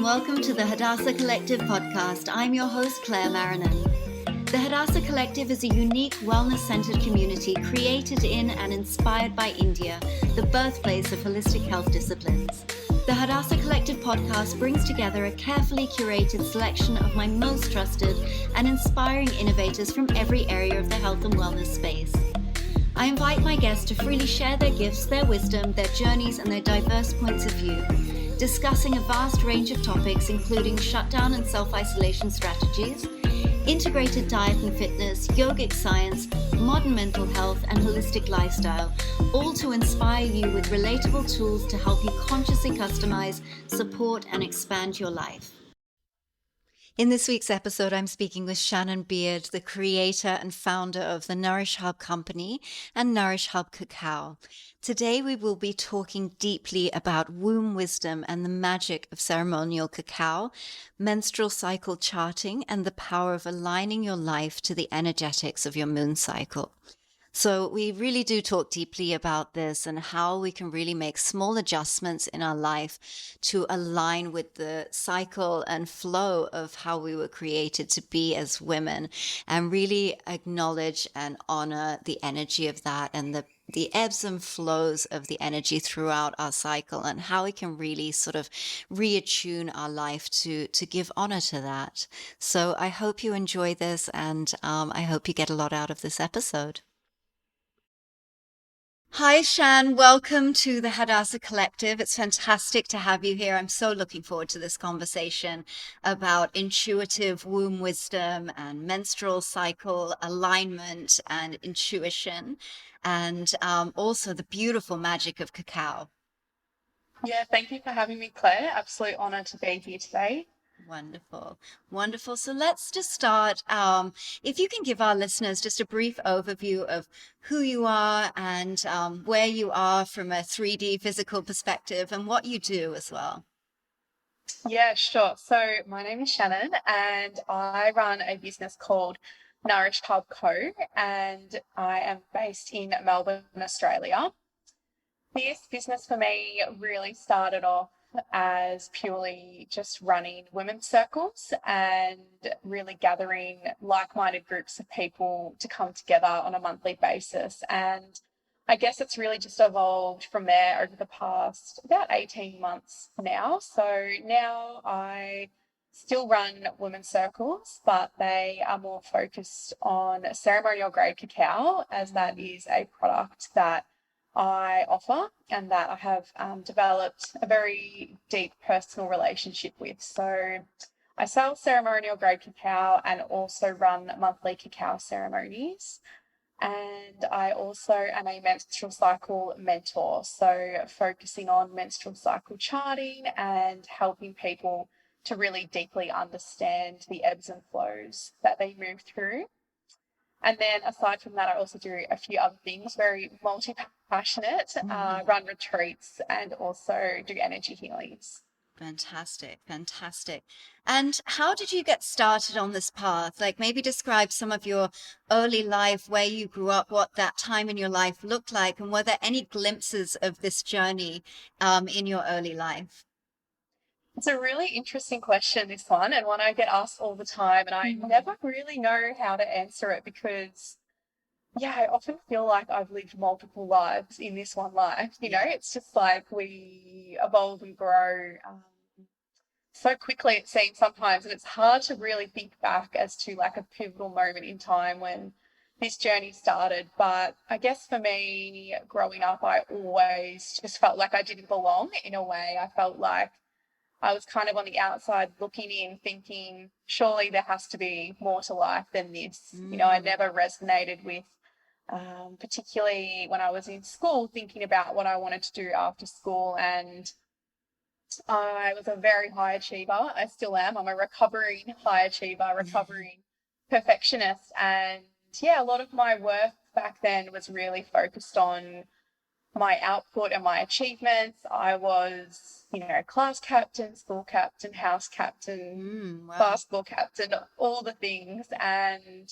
and welcome to the Hadassah Collective podcast. I'm your host, Claire Marinan. The Hadassah Collective is a unique, wellness-centered community created in and inspired by India, the birthplace of holistic health disciplines. The Hadassah Collective podcast brings together a carefully curated selection of my most trusted and inspiring innovators from every area of the health and wellness space. I invite my guests to freely share their gifts, their wisdom, their journeys, and their diverse points of view, discussing a vast range of topics including shutdown and self-isolation strategies, integrated diet and fitness, yogic science, modern mental health, and holistic lifestyle, all to inspire you with relatable tools to help you consciously customize, support, and expand your life. In this week's episode, I'm speaking with Shannon, the creator and founder of the Nourish Hub company and Nourish Hub Cacao. Today, we will be talking deeply about womb wisdom and the magic of ceremonial cacao, menstrual cycle charting, and the power of aligning your life to the energetics of your moon cycle. So we really do talk deeply about this and how we can really make small adjustments in our life to align with the cycle and flow of how we were created to be as women, and really acknowledge and honor the energy of that and the ebbs and flows of the energy throughout our cycle, and how we can really sort of reattune our life to give honor to that. So I hope you enjoy this, and I hope you get a lot out of this episode. Hi, Shan. Welcome to the Hadassah Collective. It's fantastic to have you here. I'm so looking forward to this conversation about intuitive womb wisdom and menstrual cycle alignment and intuition, and also the beautiful magic of cacao. Yeah, thank you for having me, Claire. Absolute honor to be here today. Wonderful. Wonderful. So let's just start. If you can give our listeners just a brief overview of who you are and where you are from a 3D physical perspective and what you do as well. Yeah, sure. So my name is Shannon and I run a business called Nourish Hub Co. and I am based in Melbourne, Australia. This business for me really started off as purely just running women's circles and really gathering like-minded groups of people to come together on a monthly basis. And I guess it's really just evolved from there over the past about 18 months now. So now I still run women's circles, but they are more focused on ceremonial grade cacao, as that is a product that I offer and that I have developed a very deep personal relationship with. So I sell ceremonial grade cacao and also run monthly cacao ceremonies. And I also am a menstrual cycle mentor, so focusing on menstrual cycle charting and helping people to really deeply understand the ebbs and flows that they move through. And then aside from that, I also do a few other things, very multi-passionate, run retreats and also do energy healings. Fantastic, fantastic. And how did you get started on this path? Like maybe describe some of your early life, where you grew up, what that time in your life looked like, and were there any glimpses of this journey in your early life? It's a really interesting question, this one, and one I get asked all the time, and I never really know how to answer it because, yeah, I often feel like I've lived multiple lives in this one life. You know, it's just like we evolve and grow so quickly, it seems sometimes, and it's hard to really think back as to like a pivotal moment in time when this journey started. But I guess for me, growing up, I always just felt like I didn't belong in a way. I felt like I was kind of on the outside looking in, thinking, surely there has to be more to life than this. You know, I never resonated with, particularly when I was in school, thinking about what I wanted to do after school. And I was a very high achiever. I still am. I'm a recovering high achiever, recovering perfectionist. And yeah, a lot of my work back then was really focused on my output and my achievements. I was, you know, class captain, school captain, house captain, Wow. basketball captain, all the things. And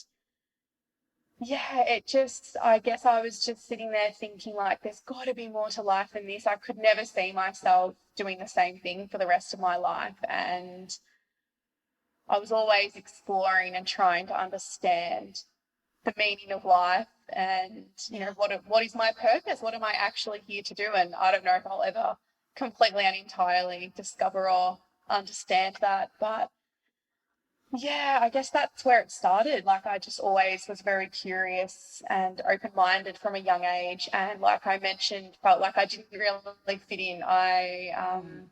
yeah, it just, I guess I was just sitting there thinking, like, there's got to be more to life than this. I could never see myself doing the same thing for the rest of my life. And I was always exploring and trying to understand the meaning of life and, Yeah. what is my purpose? What am I actually here to do? And I don't know if I'll ever completely and entirely discover or understand that. But yeah, I guess that's where it started. Like, I just always was very curious and open minded from a young age. And, like I mentioned, felt like I didn't really fit in. I Mm.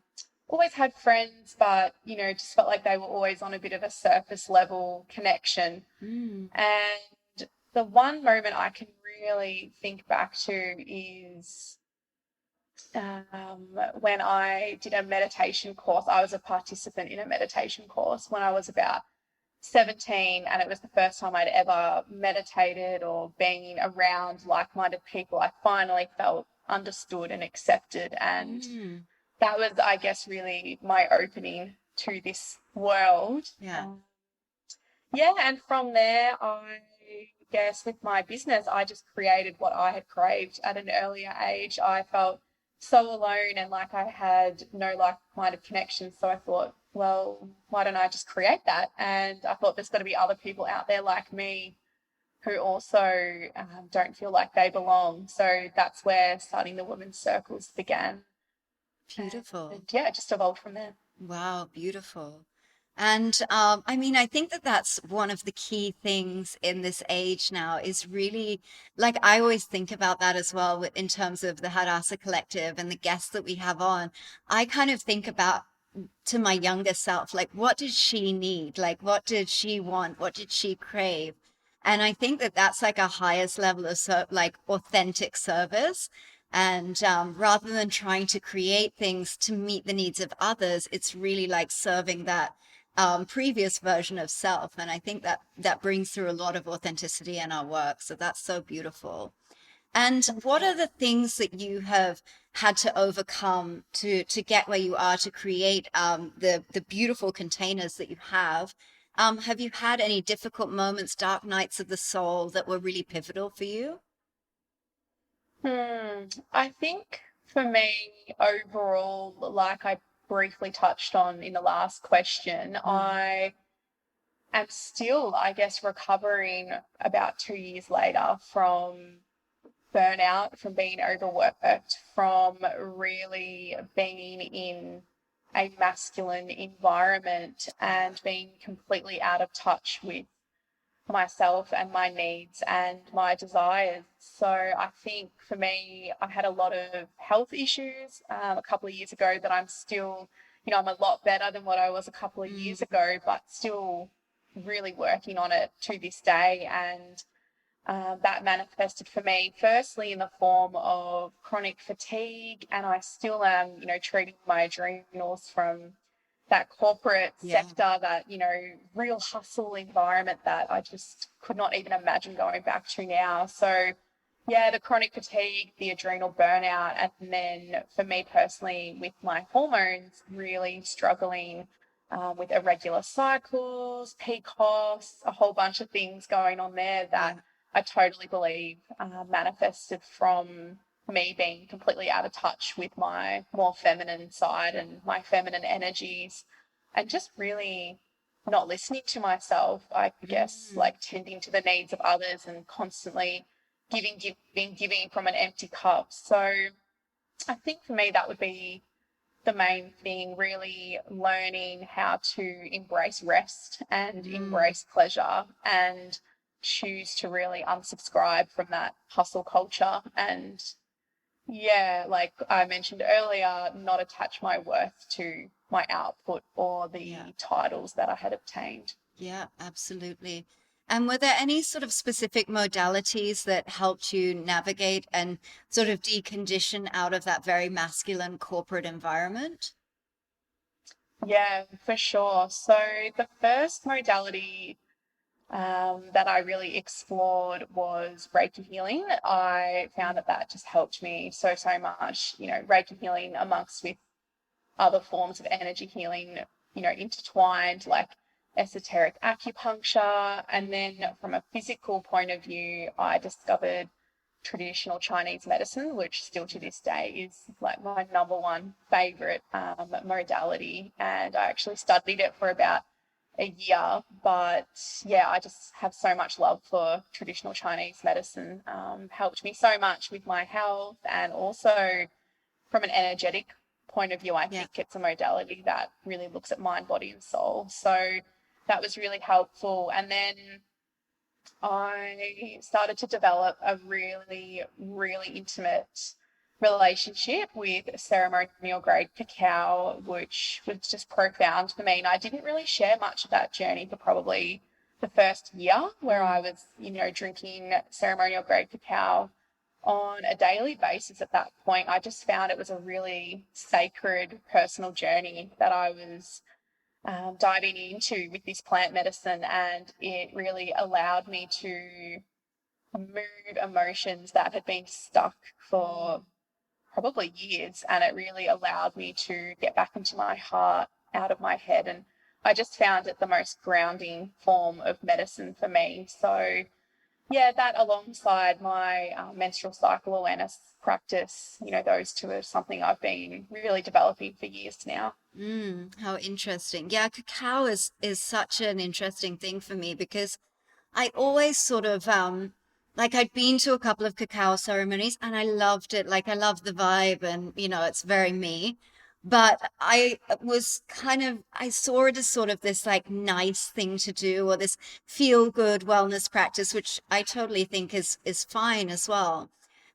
always had friends, but, just felt like they were always on a bit of a surface level connection. Mm. And the one moment I can really think back to is when I did a meditation course. I was a participant in a meditation course when I was about 17, and it was the first time I'd ever meditated or been around like-minded people. I finally felt understood and accepted, and Mm. that was, I guess, really my opening to this world. Yeah. Yeah, and from there, I guess with my business, I just created what I had craved at an earlier age. I felt so alone and like I had no like-minded connections. So I thought, well, why don't I just create that? And I thought there's got to be other people out there like me who also don't feel like they belong. So that's where starting the women's circles began. Beautiful. And yeah, it just evolved from there. Wow, beautiful. And I mean, I think that that's one of the key things in this age now is really like I always think about that as well in terms of the Hadassah Collective and the guests that we have on. I kind of think about to my younger self, like what did she need? Like what did she want? What did she crave? And I think that that's like a highest level of like authentic service. And rather than trying to create things to meet the needs of others, it's really like serving that previous version of self. And I think that that brings through a lot of authenticity in our work. So that's so beautiful. And what are the things that you have had to overcome to get where you are to create the beautiful containers that you have? Have you had any difficult moments, dark nights of the soul that were really pivotal for you? I think for me, overall, like I briefly touched on in the last question, Mm. I am still, I guess, recovering about 2 years later from burnout, from being overworked, from really being in a masculine environment Yeah. and being completely out of touch with myself and my needs and my desires. So I think for me, I had a lot of health issues a couple of years ago that I'm still, I'm a lot better than what I was a couple of years Mm. ago, but still really working on it to this day. And that manifested for me firstly in the form of chronic fatigue, and I still am, treating my adrenals from that corporate Yeah. sector, that, real hustle environment that I just could not even imagine going back to now. So, yeah, the chronic fatigue, the adrenal burnout, and then for me personally, with my hormones, really struggling with irregular cycles, PCOS, a whole bunch of things going on there that Yeah. I totally believe manifested from me being completely out of touch with my more feminine side and my feminine energies, and just really not listening to myself, I guess, Mm. like tending to the needs of others and constantly giving from an empty cup. So I think for me, that would be the main thing, really learning how to embrace rest and Mm. embrace pleasure and choose to really unsubscribe from that hustle culture. And yeah, like I mentioned earlier, not attach my worth to my output or Yeah. the titles that I had obtained. Yeah, absolutely. And were there any sort of specific modalities that helped you navigate and sort of decondition out of that very masculine corporate environment? Yeah, for sure. So the first modality that I really explored was Reiki healing. I found Mm. that that just helped me so, so much. Reiki healing amongst with other forms of energy healing, intertwined, like esoteric acupuncture. And then from a physical point of view, I discovered traditional Chinese medicine, which still to this day is like my number one favorite modality. And I actually studied it for about a year. But yeah, I just have so much love for traditional Chinese medicine. Helped me so much with my health, and also from an energetic point of view, I Yeah. think it's a modality that really looks at mind, body, and soul. So that was really helpful. And then I started to develop a really, really intimate relationship with ceremonial grade cacao, which was just profound for me. And I didn't really share much of that journey for probably the first year, where I was, drinking ceremonial grade cacao on a daily basis at that point. I just found it was a really sacred personal journey that I was diving into with this plant medicine, and it really allowed me to move emotions that had been stuck for probably years, and it really allowed me to get back into my heart, out of my head. And I just found it the most grounding form of medicine for me. So yeah, that alongside my menstrual cycle awareness practice, those two are something I've been really developing for years now. How interesting. Yeah, cacao is such an interesting thing for me because I always sort of like I'd been to a couple of cacao ceremonies and I loved it. Like I love the vibe and it's very me. But I was kind of I saw it as sort of this like nice thing to do or this feel good wellness practice, which I totally think is fine as well.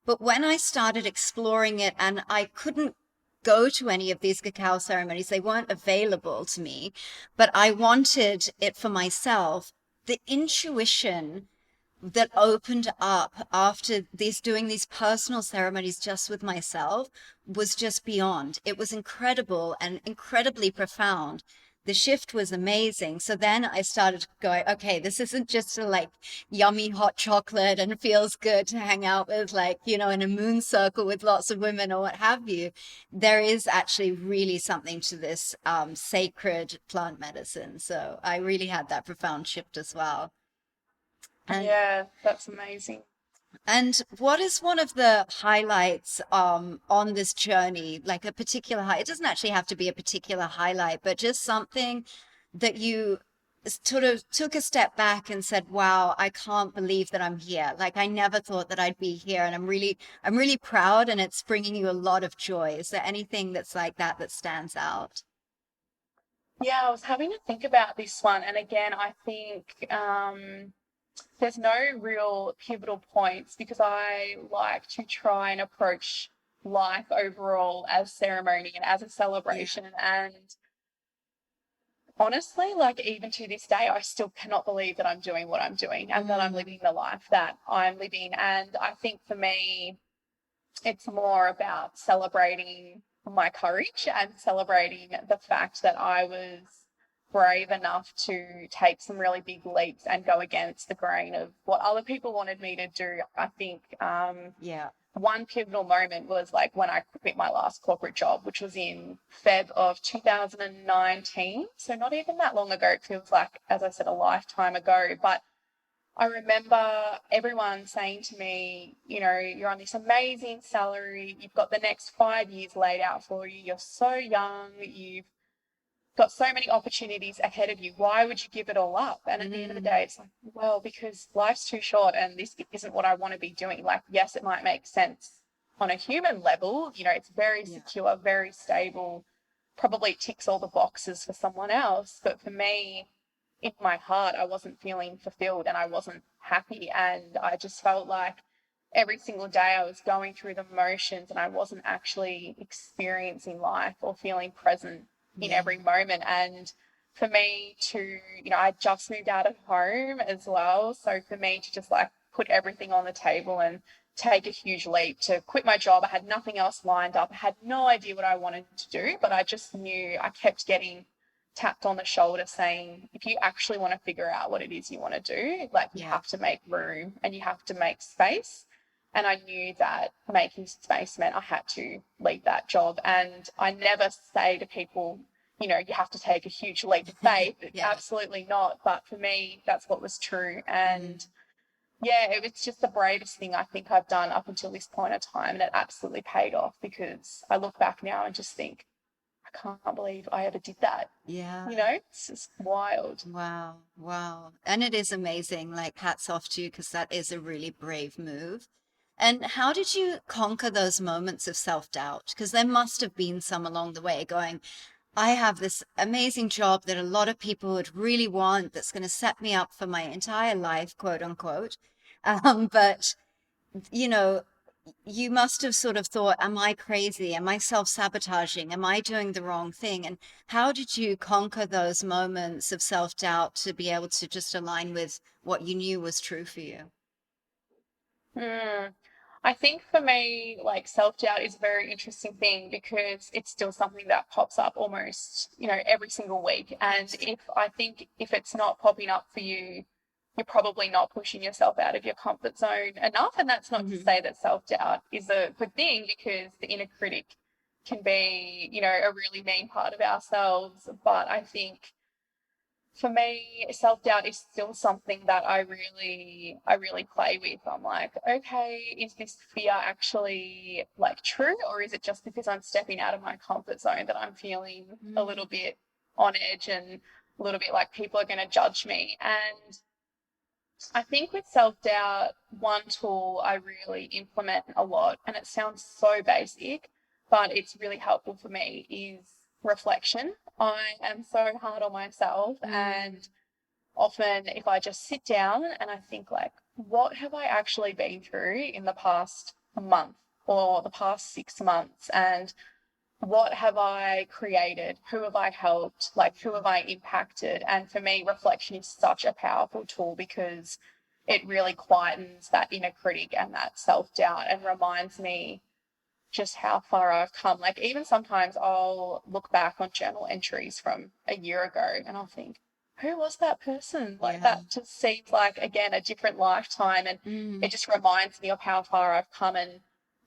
But when I started exploring it and I couldn't go to any of these cacao ceremonies, they weren't available to me, but I wanted it for myself. The intuition that opened up after these doing these personal ceremonies just with myself was just beyond. It was incredible and incredibly profound. The shift was amazing. So then I started going, okay, this isn't just a like yummy hot chocolate and feels good to hang out with, like, in a moon circle with lots of women or what have you. There is actually really something to this sacred plant medicine. So I really had that profound shift as well. And Yeah, that's amazing. and what is one of the highlights on this journey? Like a particular high, it doesn't actually have to be a particular highlight, but just something that you sort of took a step back and said, "Wow, I can't believe that I'm here. Like I never thought that I'd be here, and I'm really proud, and it's bringing you a lot of joy." Is there anything that's like that stands out? Yeah, I was having to think about this one. And again, I think there's no real pivotal points, because I like to try and approach life overall as ceremony and as a Yeah. celebration. And honestly, like even to this day, I still cannot believe that I'm doing what I'm doing and that I'm Mm, living the life that I'm living. And I think for me, it's more about celebrating my courage and celebrating the fact that I was brave enough to take some really big leaps and go against the grain of what other people wanted me to do. I think yeah. one pivotal moment was like when I quit my last corporate job, which was in Feb of 2019. So not even that long ago. It feels like, as I said, a lifetime ago. But I remember everyone saying to me, you're on this amazing salary. You've got the next 5 years laid out for you. You're so young. You've got so many opportunities ahead of you. Why would you give it all up? And at the end of the Mm, day, it's like, well, because life's too short and this isn't what I want to be doing. Like, yes, it might make sense on a human level. It's very yeah. secure, very stable, probably ticks all the boxes for someone else. But for me, in my heart, I wasn't feeling fulfilled and I wasn't happy. And I just felt like every single day I was going through the motions and I wasn't actually experiencing life or feeling present in Yeah. every moment. And for me to, I just moved out of home as well. So for me to just like put everything on the table and take a huge leap to quit my job, I had nothing else lined up. I had no idea what I wanted to do, but I just knew. I kept getting tapped on the shoulder saying, if you actually want to figure out what it is you want to do, like you Yeah. have to make room and you have to make space. And I knew that making space meant I had to leave that job. And I never say to people, you have to take a huge leap of faith. Yeah. Absolutely not. But for me, that's what was true. And yeah, it was just the bravest thing I think I've done up until this point of time. And it absolutely paid off, because I look back now and just think, I can't believe I ever did that. Yeah. It's just wild. Wow. Wow. And it is amazing. Like, hats off to you, because that is a really brave move. And how did you conquer those moments of self-doubt? Because there must have been some along the way going, I have this amazing job that a lot of people would really want, that's going to set me up for my entire life, quote unquote. But, you know, you must have sort of thought, am I crazy? Am I self-sabotaging? Am I doing the wrong thing? And how did you conquer those moments of self-doubt to be able to just align with what you knew was true for you? Mm. I think for me, like, self-doubt is a very interesting thing, because it's still something that pops up almost, every single week. And if it's not popping up for you, you're probably not pushing yourself out of your comfort zone enough. And that's not to say that self-doubt is a good thing, because the inner critic can be, a really mean part of ourselves. But I think for me, self-doubt is still something that I really play with. I'm like, okay, is this fear actually like true, or is it just because I'm stepping out of my comfort zone that I'm feeling a little bit on edge and a little bit like people are going to judge me? And I think with self-doubt, one tool I really implement a lot, and it sounds so basic, but it's really helpful for me, is reflection. I am so hard on myself, and often if I just sit down and I think, like, what have I actually been through in the past month or the past 6 months, and what have I created? Who have I helped? Like, who have I impacted? And for me, reflection is such a powerful tool, because it really quietens that inner critic and that self-doubt, and reminds me just how far I've come. Like, even sometimes I'll look back on journal entries from a year ago and I'll think, who was that person? Like, that just seems like, again, a different lifetime. And it just reminds me of how far I've come. And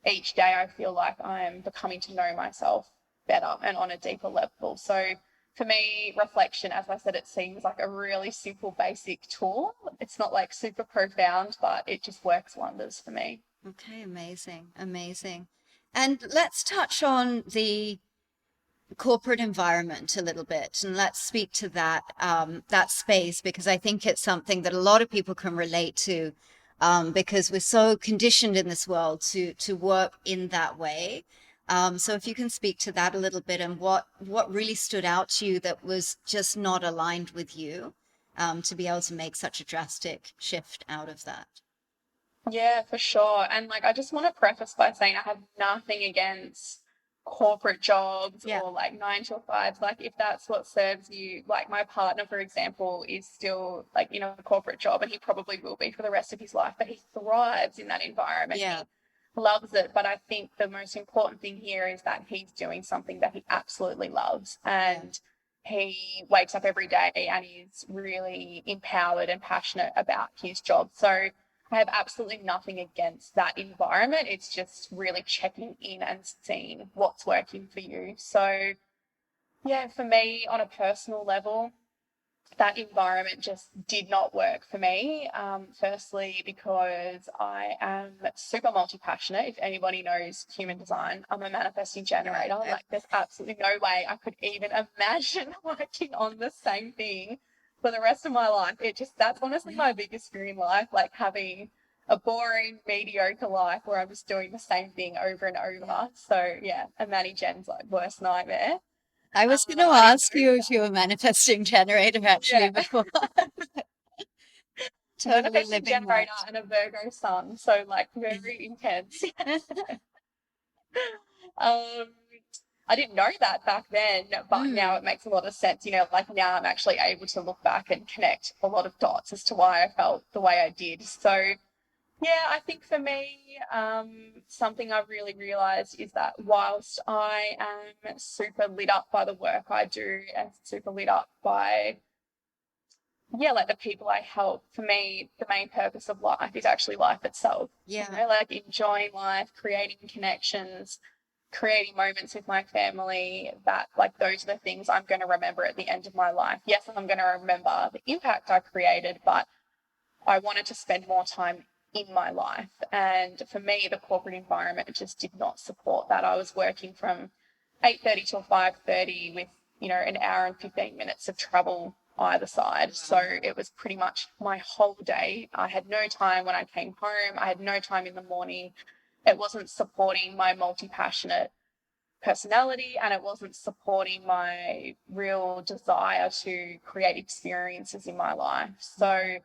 each day I feel like I'm becoming to know myself better and on a deeper level. So for me, reflection, as I said, it seems like a really simple, basic tool. It's not like super profound, but it just works wonders for me. Okay, amazing, amazing. And let's touch on the corporate environment a little bit, and let's speak to that space, because I think it's something that a lot of people can relate to, because we're so conditioned in this world to work in that way. So if you can speak to that a little bit, and what really stood out to you that was just not aligned with you, to be able to make such a drastic shift out of that. Yeah, for sure. And like, I just want to preface by saying I have nothing against corporate jobs or like 9 to 5s. Like, if that's what serves you, like my partner, for example, is still like in a corporate job, and he probably will be for the rest of his life, but he thrives in that environment. Yeah. He loves it. But I think the most important thing here is that he's doing something that he absolutely loves. And he wakes up every day and he's really empowered and passionate about his job. So I have absolutely nothing against that environment. It's just really checking in and seeing what's working for you. So, yeah, for me, on a personal level, that environment just did not work for me. Firstly, because I am super multi-passionate. If anybody knows human design, I'm a manifesting generator. Like, there's absolutely no way I could even imagine working on the same thing for the rest of my life. That's honestly my biggest fear in life, like having a boring, mediocre life where I'm just doing the same thing over and over. So yeah, a Manny Gen's like worst nightmare. I was going to ask you if you were a manifesting generator actually before. Totally manifesting living generator that. and a Virgo sun, so like very intense. I didn't know that back then, but now it makes a lot of sense. Like, now I'm actually able to look back and connect a lot of dots as to why I felt the way I did. So yeah, I think for me, something I've really realised is that whilst I am super lit up by the work I do and super lit up by, like the people I help, for me, the main purpose of life is actually life itself. Yeah. Like enjoying life, creating connections, creating moments with my family that, like, those are the things I'm going to remember at the end of my life. Yes, I'm going to remember the impact I created, but I wanted to spend more time in my life. And for me, the corporate environment just did not support that. I was working from 8:30 till 5:30 with, an hour and 15 minutes of travel either side. So it was pretty much my whole day. I had no time when I came home. I had no time in the morning. It wasn't supporting my multi-passionate personality, and it wasn't supporting my real desire to create experiences in my life. So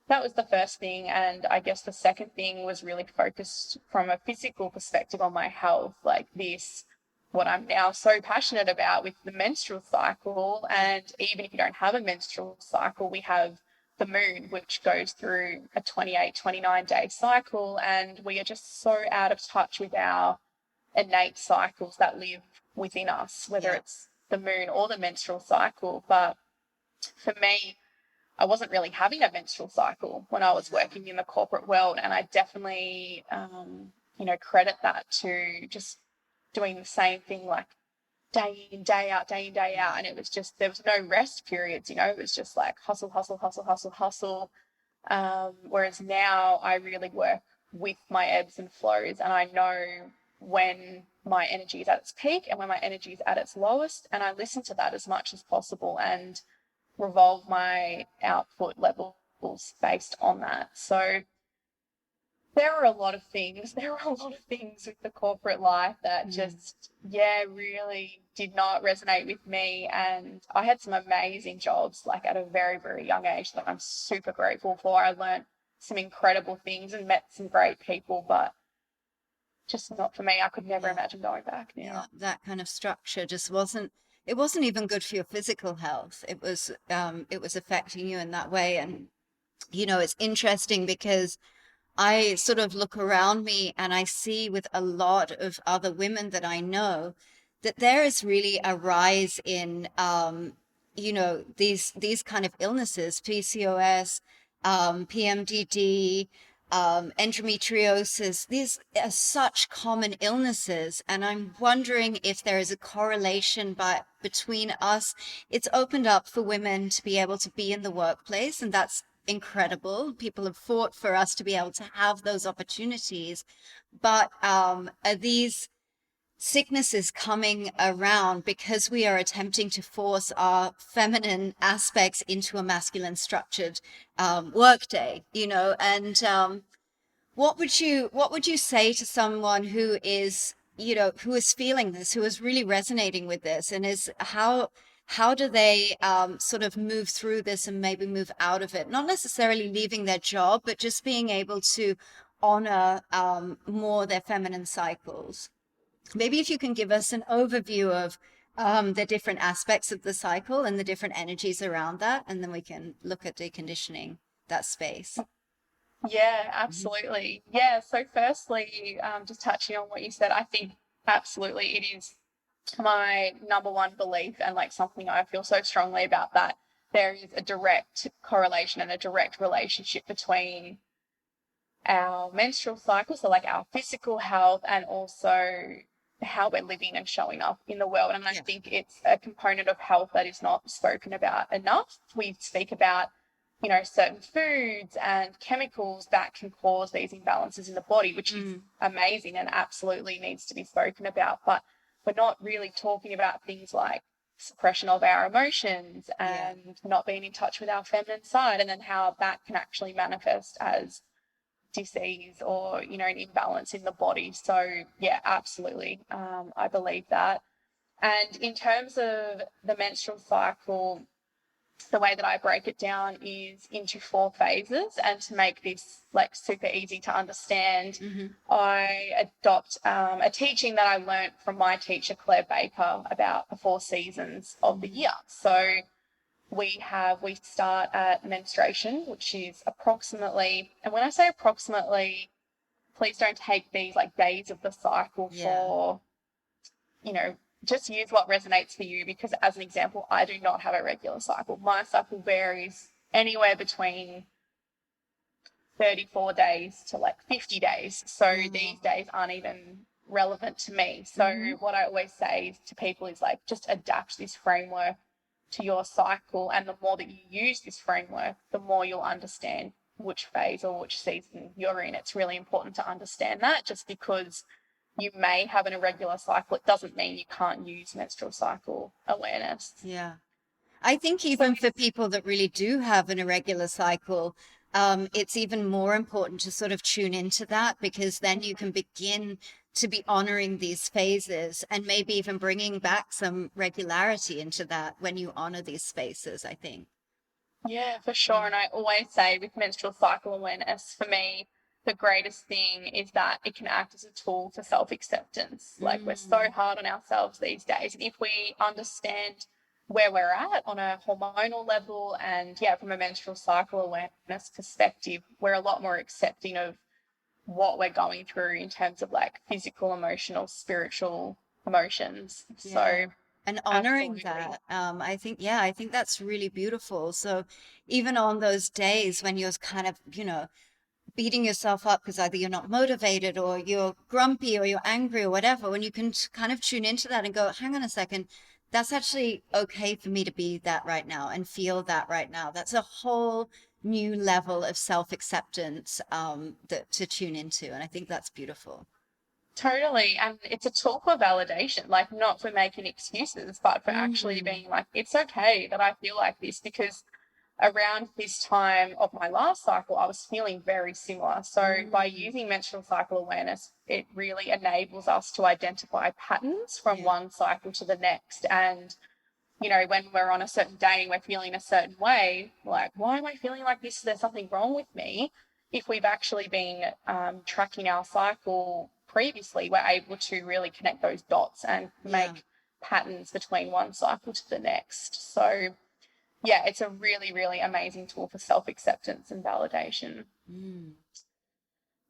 that was the first thing. And I guess the second thing was really focused from a physical perspective on my health, like this, what I'm now so passionate about with the menstrual cycle. And even if you don't have a menstrual cycle, we have the moon, which goes through a 28, 29-day cycle. And we are just so out of touch with our innate cycles that live within us, whether it's the moon or the menstrual cycle. But for me, I wasn't really having a menstrual cycle when I was working in the corporate world. And I definitely, credit that to just doing the same thing, like day in, day out, day in, day out. And it was just, there was no rest periods, it was just like hustle, hustle, hustle, hustle, hustle. Whereas now I really work with my ebbs and flows, and I know when my energy is at its peak and when my energy is at its lowest. And I listen to that as much as possible and revolve my output levels based on that. So there are a lot of things. There are a lot of things with the corporate life that just, really did not resonate with me. And I had some amazing jobs, like at a very, very young age, that I'm super grateful for. I learned some incredible things and met some great people, but just not for me. I could never imagine going back now. Yeah, that kind of structure just wasn't, it wasn't even good for your physical health. It was affecting you in that way. And, it's interesting because I sort of look around me and I see with a lot of other women that I know that there is really a rise in, these kind of illnesses, PCOS, PMDD, endometriosis. These are such common illnesses, and I'm wondering if there is a correlation between us. It's opened up for women to be able to be in the workplace, and that's incredible. People have fought for us to be able to have those opportunities, but are these sicknesses coming around because we are attempting to force our feminine aspects into a masculine structured workday, and what would you say to someone who is, who is feeling this, who is really resonating with this, and is how do they sort of move through this and maybe move out of it? Not necessarily leaving their job, but just being able to honor more their feminine cycles. Maybe if you can give us an overview of the different aspects of the cycle and the different energies around that, and then we can look at deconditioning that space. Yeah, absolutely. Yeah. So firstly, just touching on what you said, I think absolutely it is my number one belief, and like something I feel so strongly about, that there is a direct correlation and a direct relationship between our menstrual cycle, so like our physical health, and also how we're living and showing up in the world. And I think it's a component of health that is not spoken about enough. We speak about, certain foods and chemicals that can cause these imbalances in the body, which is amazing and absolutely needs to be spoken about. But we're not really talking about things like suppression of our emotions and not being in touch with our feminine side, and then how that can actually manifest as disease or, an imbalance in the body. So yeah, absolutely. I believe that. And in terms of the menstrual cycle, the way that I break it down is into 4 phases. And to make this like super easy to understand, I adopt a teaching that I learned from my teacher, Claire Baker, about the 4 seasons of the year. So we start at menstruation, which is approximately, and when I say approximately, please don't take these like days of the cycle for, just use what resonates for you. Because as an example, I do not have a regular cycle. My cycle varies anywhere between 34 days to like 50 days. So these days aren't even relevant to me. So what I always say to people is like, just adapt this framework to your cycle. And the more that you use this framework, the more you'll understand which phase or which season you're in. It's really important to understand that. Just because you may have an irregular cycle, it doesn't mean you can't use menstrual cycle awareness. Yeah. I think even for people that really do have an irregular cycle, it's even more important to sort of tune into that, because then you can begin to be honoring these phases and maybe even bringing back some regularity into that when you honor these spaces, I think. Yeah, for sure. And I always say with menstrual cycle awareness, for me, the greatest thing is that it can act as a tool for self-acceptance. Like, we're so hard on ourselves these days. And if we understand where we're at on a hormonal level and, yeah, from a menstrual cycle awareness perspective, we're a lot more accepting of what we're going through in terms of like physical, emotional, spiritual emotions. Yeah. So, And honoring absolutely. that, I think that's really beautiful. So even on those days when you're kind of, beating yourself up because either you're not motivated or you're grumpy or you're angry or whatever, when you can kind of tune into that and go, hang on a second, that's actually okay for me to be that right now and feel that right now. That's a whole new level of self-acceptance that to tune into. And I think that's beautiful. Totally. And it's a tool for validation, like not for making excuses, but for actually being like, it's okay that I feel like this, because around this time of my last cycle, I was feeling very similar. So by using menstrual cycle awareness, it really enables us to identify patterns from one cycle to the next. And, when we're on a certain day and we're feeling a certain way, like, why am I feeling like this? Is there something wrong with me? If we've actually been tracking our cycle previously, we're able to really connect those dots and make patterns between one cycle to the next. So, yeah, it's a really, really amazing tool for self-acceptance and validation.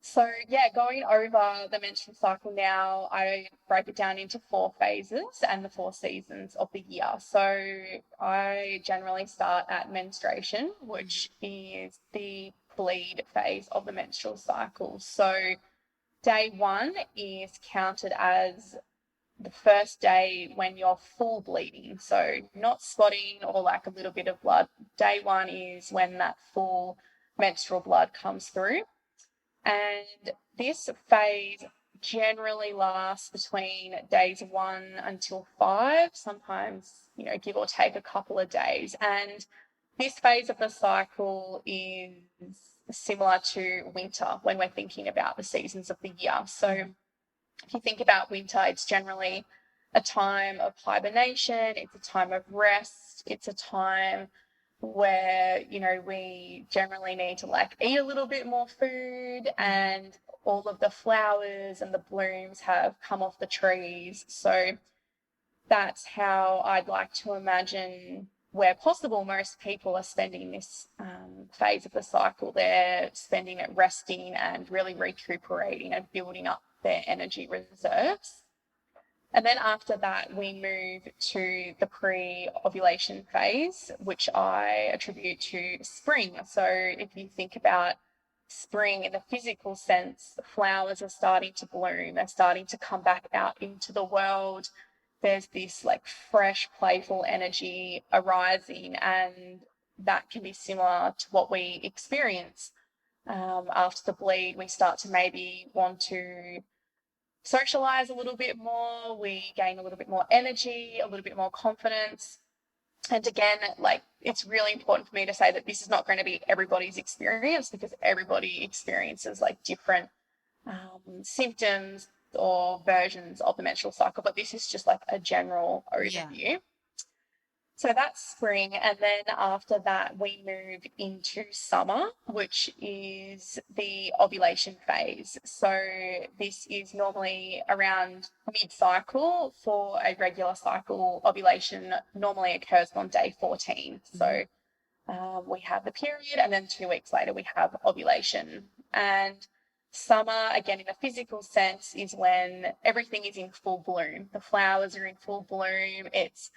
So, yeah, going over the menstrual cycle now, I break it down into 4 phases and the 4 seasons of the year. So, I generally start at menstruation, which is the bleed phase of the menstrual cycle. So, day 1 is counted as the first day when you're full bleeding. So, not spotting or like a little bit of blood. Day 1 is when that full menstrual blood comes through. And this phase generally lasts between days 1 until 5, sometimes, give or take a couple of days. And this phase of the cycle is similar to winter when we're thinking about the seasons of the year. So if you think about winter, it's generally a time of hibernation, it's a time of rest, it's a time where, we generally need to like eat a little bit more food, and all of the flowers and the blooms have come off the trees. So that's how I'd like to imagine, where possible, most people are spending this phase of the cycle. They're spending it resting and really recuperating and building up their energy reserves. And then after that, we move to the pre-ovulation phase, which I attribute to spring. So if you think about spring in the physical sense, the flowers are starting to bloom, they're starting to come back out into the world. There's this like fresh, playful energy arising, and that can be similar to what we experience after the bleed. We start to maybe want to socialize a little bit more, we gain a little bit more energy, a little bit more confidence. And again, like, it's really important for me to say that this is not going to be everybody's experience, because everybody experiences like different symptoms or versions of the menstrual cycle, but this is just like a general overview. So that's spring. And then after that, we move into summer, which is the ovulation phase. So this is normally around mid-cycle. For a regular cycle, ovulation normally occurs on day 14. So we have the period, and then 2 weeks later, we have ovulation. And summer, again, in a physical sense, is when everything is in full bloom. The flowers are in full bloom. It's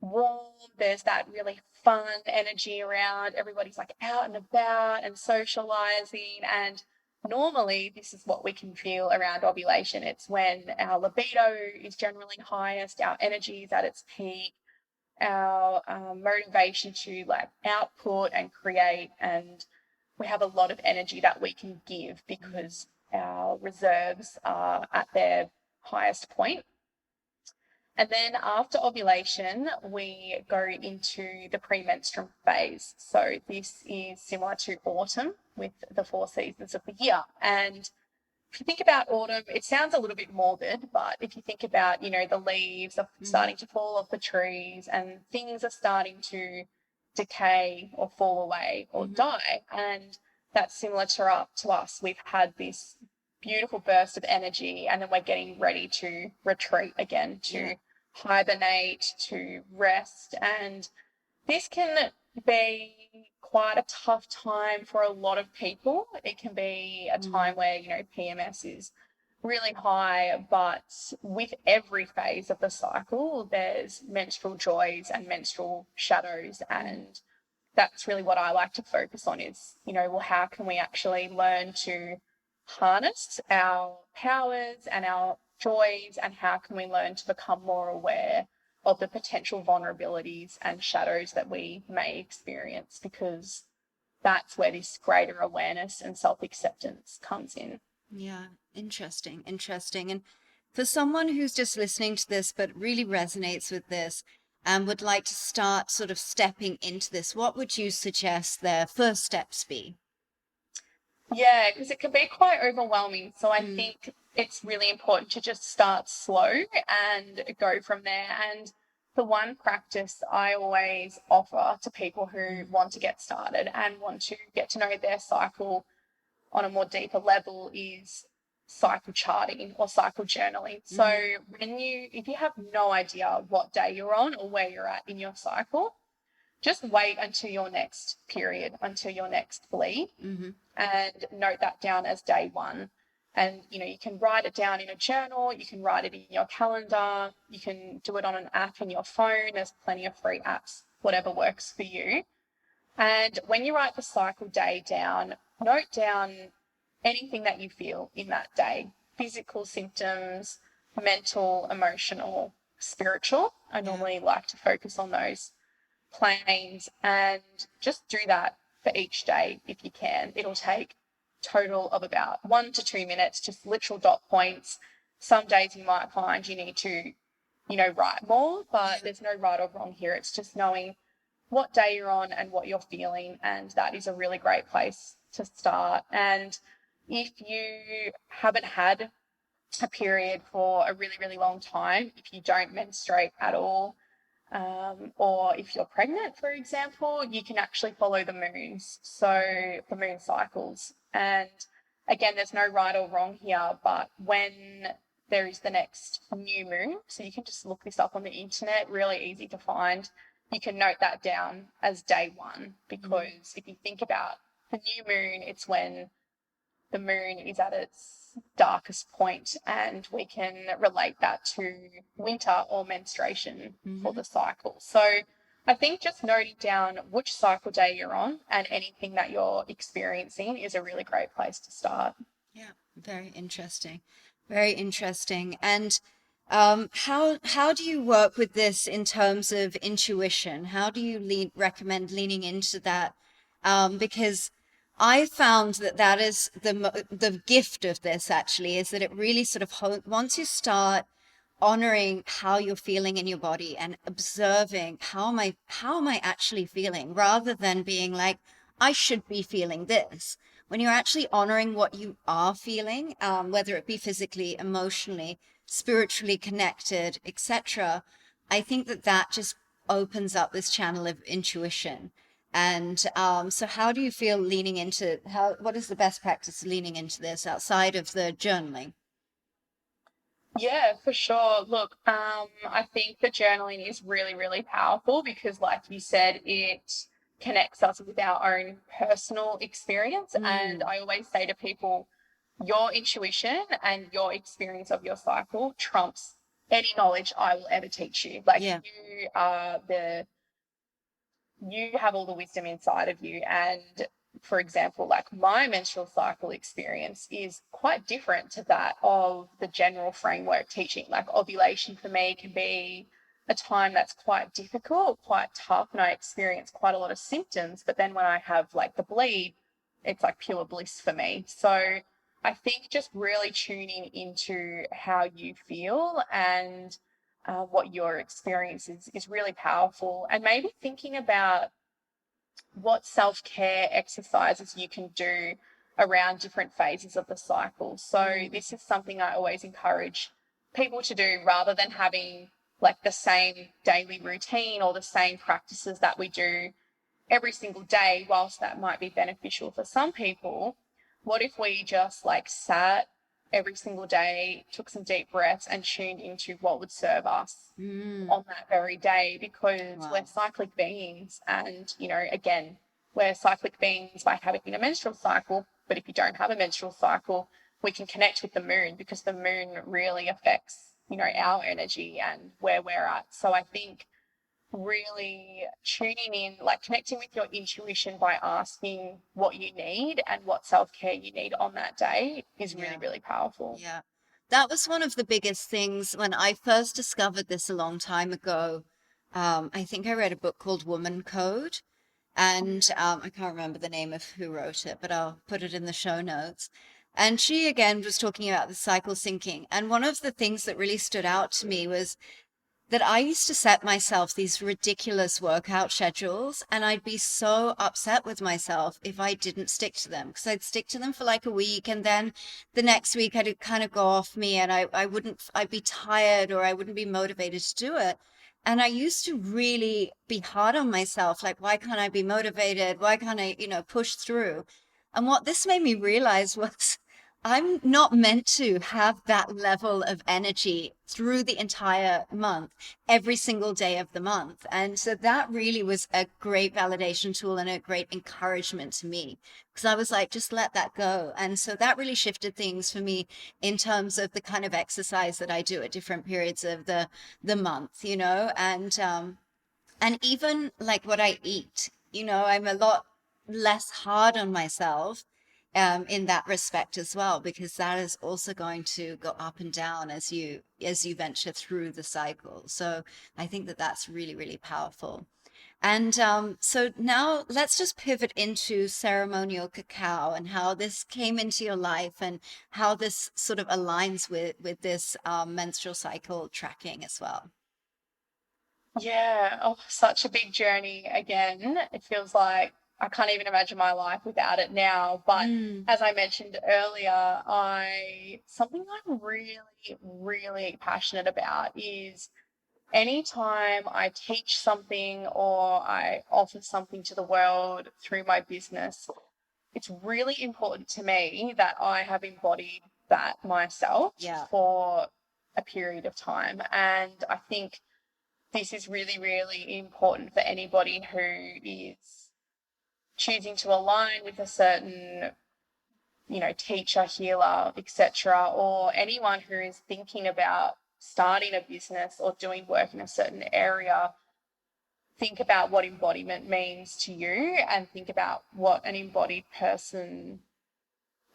warm, there's that really fun energy around, everybody's like out and about and socializing, and normally this is what we can feel around ovulation. It's when our libido is generally highest, our energy is at its peak, our motivation to like output and create, and we have a lot of energy that we can give because our reserves are at their highest point. And then after ovulation, we go into the premenstrual phase. So this is similar to autumn with the 4 seasons of the year. And if you think about autumn, it sounds a little bit morbid, but if you think about, the leaves are starting to fall off the trees and things are starting to decay or fall away or die. And that's similar to us. We've had this beautiful burst of energy and then we're getting ready to retreat again, to hibernate, to rest. And this can be quite a tough time for a lot of people. It can be a time where, PMS is really high, but with every phase of the cycle, there's menstrual joys and menstrual shadows. And that's really what I like to focus on is, well, how can we actually learn to harness our powers and our joys, and how can we learn to become more aware of the potential vulnerabilities and shadows that we may experience, because that's where this greater awareness and self-acceptance comes in. Yeah, interesting. And for someone who's just listening to this but really resonates with this and would like to start sort of stepping into this, what would you suggest their first steps be? Yeah, because it can be quite overwhelming. So I think it's really important to just start slow and go from there. And the one practice I always offer to people who want to get started and want to get to know their cycle on a more deeper level is cycle charting or cycle journaling. So if you have no idea what day you're on or where you're at in your cycle, just wait until your next period, until your next bleed, and note that down as day one. And, you can write it down in a journal, you can write it in your calendar, you can do it on an app in your phone. There's plenty of free apps, whatever works for you. And when you write the cycle day down, note down anything that you feel in that day, physical symptoms, mental, emotional, spiritual. I normally like to focus on those planes, and just do that for each day if you can. It'll take total of about 1 to 2 minutes, just literal dot points. Some days you might find you need to, write more, but there's no right or wrong here. It's just knowing what day you're on and what you're feeling, and that is a really great place to start. And if you haven't had a period for a really, really long time, if you don't menstruate at all, or if you're pregnant, for example, you can actually follow the moons, so the moon cycles. And again, there's no right or wrong here, but when there is the next new moon, so you can just look this up on the internet, really easy to find. You can note that down as day one, because if you think about the new moon, it's when the moon is at its darkest point, and we can relate that to winter or menstruation for the cycle. So I think just noting down which cycle day you're on and anything that you're experiencing is a really great place to start. Yeah, very interesting. Very interesting. And how do you work with this in terms of intuition? How do you recommend leaning into that? Because I found that is the gift of this actually, is that it really sort of once you start honoring how you're feeling in your body and observing how am I actually feeling, rather than being like, I should be feeling this. When you're actually honoring what you are feeling, whether it be physically, emotionally, spiritually connected, etc., I think that just opens up this channel of intuition. And so how do you feel leaning into what is the best practice leaning into this outside of the journaling? Yeah, for sure. Look, I think the journaling is really, really powerful because, like you said, it connects us with our own personal experience. And I always say to people, your intuition and your experience of your cycle trumps any knowledge I will ever teach you. Like, Yeah. you have all the wisdom inside of you, and for example, like my menstrual cycle experience is quite different to that of the general framework teaching. Like ovulation for me can be a time that's quite difficult, quite tough, and I experience quite a lot of symptoms. But then when I have like the bleed, it's like pure bliss for me. So I think just really tuning into how you feel and what your experience is really powerful. And maybe thinking about what self-care exercises you can do around different phases of the cycle. So this is something I always encourage people to do rather than having like the same daily routine or the same practices that we do every single day. Whilst that might be beneficial for some people, what if we just like sat every single day, took some deep breaths and tuned into what would serve us on that very day? Because we're cyclic beings, and again, we're cyclic beings by having a menstrual cycle. But if you don't have a menstrual cycle, we can connect with the moon, because the moon really affects our energy and where we're at. So I think really tuning in, like connecting with your intuition by asking what you need and what self-care you need on that day is really, really powerful. Yeah. That was one of the biggest things when I first discovered this a long time ago. I think I read a book called Woman Code, and I can't remember the name of who wrote it, but I'll put it in the show notes. And she again was talking about the cycle syncing. And one of the things that really stood out to me was that I used to set myself these ridiculous workout schedules, and I'd be so upset with myself if I didn't stick to them, because I'd stick to them for like a week, and then the next week I'd kind of go off me, and I'd be tired, or I wouldn't be motivated to do it. And I used to really be hard on myself, like, why can't I be motivated? Why can't I, push through? And what this made me realize was I'm not meant to have that level of energy through the entire month, every single day of the month. And so that really was a great validation tool and a great encouragement to me, because I was like, just let that go. And so that really shifted things for me in terms of the kind of exercise that I do at different periods of the month, and even like what I eat, I'm a lot less hard on myself in that respect as well, because that is also going to go up and down as you venture through the cycle. So I think that that's really, really powerful. And so now let's just pivot into ceremonial cacao and how this came into your life and how this sort of aligns with this menstrual cycle tracking as well. Yeah, oh, such a big journey again. It feels like I can't even imagine my life without it now. But as I mentioned earlier, something I'm really, really passionate about is anytime I teach something or I offer something to the world through my business, it's really important to me that I have embodied that myself for a period of time. And I think this is really, really important for anybody who is choosing to align with a certain, teacher, healer, etc., or anyone who is thinking about starting a business or doing work in a certain area. Think about what embodiment means to you, and think about what an embodied person,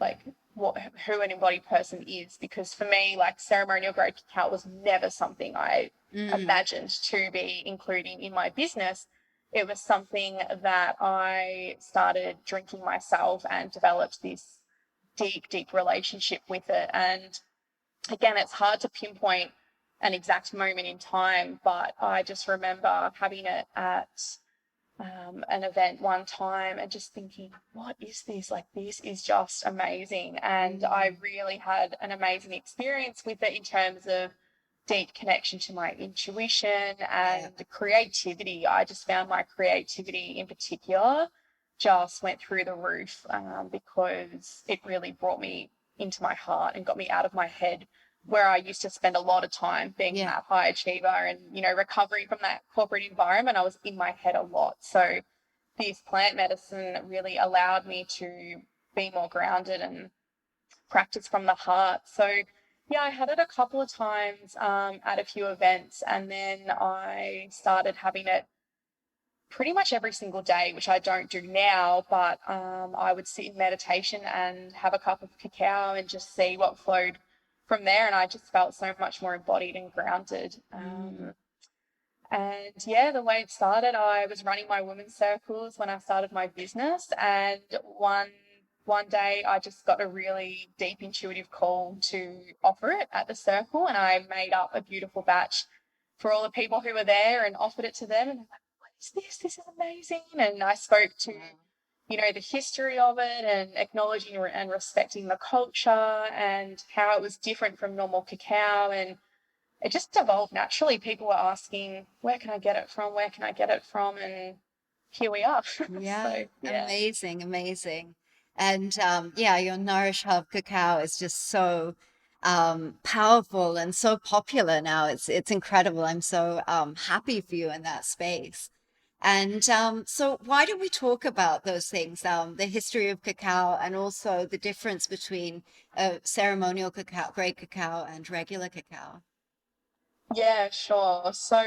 like who an embodied person is. Because for me, like ceremonial grade cacao was never something I imagined to be including in my business. It was something that I started drinking myself and developed this deep, deep relationship with it. And again, it's hard to pinpoint an exact moment in time, but I just remember having it at an event one time and just thinking, what is this? Like, this is just amazing. And I really had an amazing experience with it in terms of deep connection to my intuition and creativity. I just found my creativity in particular just went through the roof because it really brought me into my heart and got me out of my head, where I used to spend a lot of time being that high achiever and, recovering from that corporate environment. I was in my head a lot. So this plant medicine really allowed me to be more grounded and practice from the heart. So yeah, I had it a couple of times at a few events, and then I started having it pretty much every single day, which I don't do now, but I would sit in meditation and have a cup of cacao and just see what flowed from there. And I just felt so much more embodied and grounded. And yeah, the way it started, I was running my women's circles when I started my business, and one day I just got a really deep intuitive call to offer it at the circle, and I made up a beautiful batch for all the people who were there and offered it to them. And they're like, "What is this? This is amazing!" And I spoke to the history of it and acknowledging and respecting the culture and how it was different from normal cacao. And it just evolved naturally. People were asking, where can I get it from? Where can I get it from? And here we are. Yeah, So, yeah. amazing, amazing. And yeah, your Nourish Hub cacao is just so powerful and so popular now. It's incredible. I'm so happy for you in that space. And so why don't we talk about those things, the history of cacao and also the difference between ceremonial cacao, grade cacao, and regular cacao? Yeah, sure. So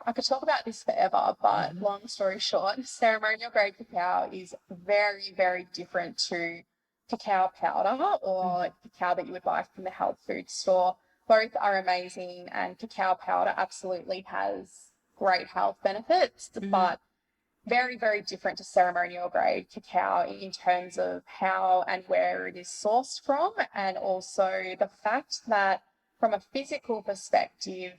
I could talk about this forever, but Mhm. long story short, ceremonial grade cacao is very, very different to cacao powder or cacao that you would buy from the health food store. Both are amazing, and cacao powder absolutely has great health benefits, Mhm. but very, very different to ceremonial grade cacao in terms of how and where it is sourced from, and also the fact that from a physical perspective,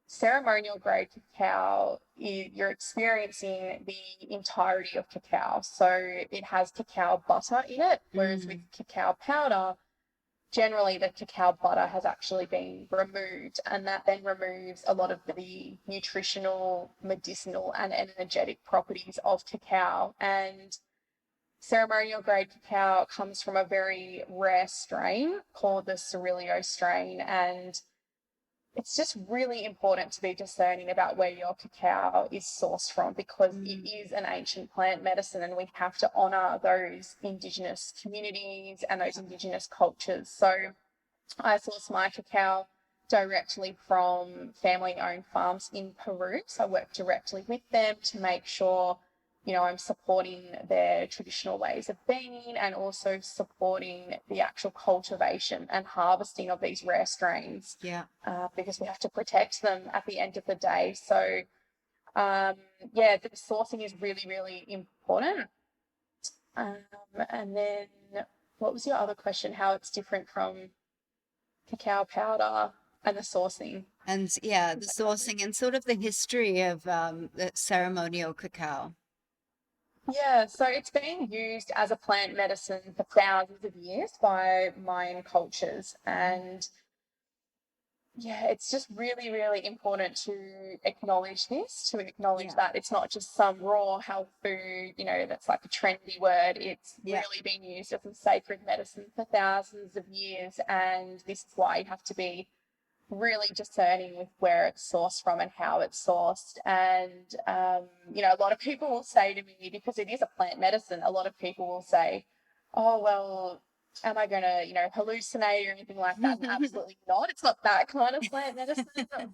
ceremonial grade cacao, you're experiencing the entirety of cacao. So it has cacao butter in it, whereas with Mm. cacao powder, generally the cacao butter has actually been removed, and that then removes a lot of the nutritional, medicinal, and energetic properties of cacao. And ceremonial grade cacao comes from a very rare strain called the Cirilio strain, and it's just really important to be discerning about where your cacao is sourced from, because it Mm. is an ancient plant medicine and we have to honour those Indigenous communities and those Yeah. Indigenous cultures. So I source my cacao directly from family owned farms in Peru. So I work directly with them to make sure, I'm supporting their traditional ways of being and also supporting the actual cultivation and harvesting of these rare strains, Yeah. because we have to protect them at the end of the day. So, um, yeah, the sourcing is really, really important. Um, and then what was your other question? How it's different from cacao powder and the sourcing. And yeah, the Is that covered? sourcing and sort of the history of the ceremonial cacao. Yeah, so it's been used as a plant medicine for thousands of years by Mayan cultures. And yeah, it's just really, really important to acknowledge this, to acknowledge Yeah. that it's not just some raw health food, that's like a trendy word. It's Yeah. really been used as a sacred medicine for thousands of years. And this is why you have to be really discerning with where it's sourced from and how it's sourced. And, a lot of people will say to me, because it is a plant medicine, a lot of people will say, oh, well, am I going to, hallucinate or anything like that? And absolutely not. It's not that kind of plant medicine,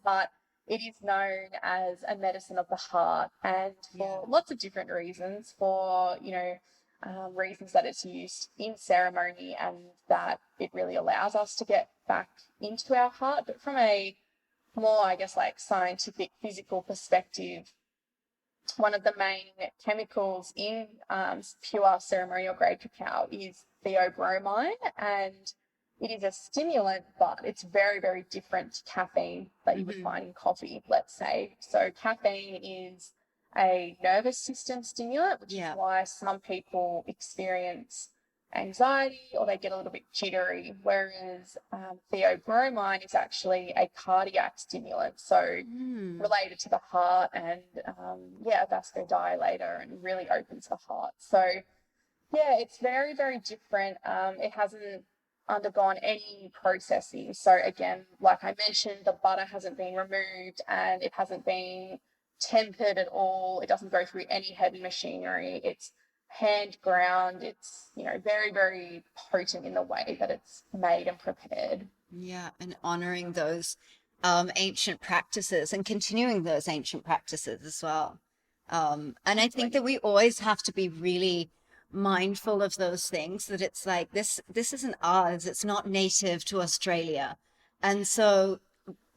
but it is known as a medicine of the heart, and Yeah. for lots of different reasons, for, reasons that it's used in ceremony and that it really allows us to get back into our heart. But from a more, I guess, like scientific, physical perspective, one of the main chemicals in pure ceremonial grade cacao is theobromine, and it is a stimulant, but it's very, very different to caffeine that you would Hmm. find in coffee, let's say. So caffeine is a nervous system stimulant, which is Yeah. why some people experience anxiety or they get a little bit jittery, whereas theobromine is actually a cardiac stimulant. So Mm. related to the heart and a vasodilator, and really opens the heart. So yeah, it's very, very different. It hasn't undergone any processing. So again, like I mentioned, the butter hasn't been removed and it hasn't been tempered at all. It doesn't go through any heavy machinery. It's hand ground. It's, very, very potent in the way that it's made and prepared. Yeah, and honoring those ancient practices and continuing those ancient practices as well. And I think that we always have to be really mindful of those things, that it's like this isn't ours, it's not native to Australia. And so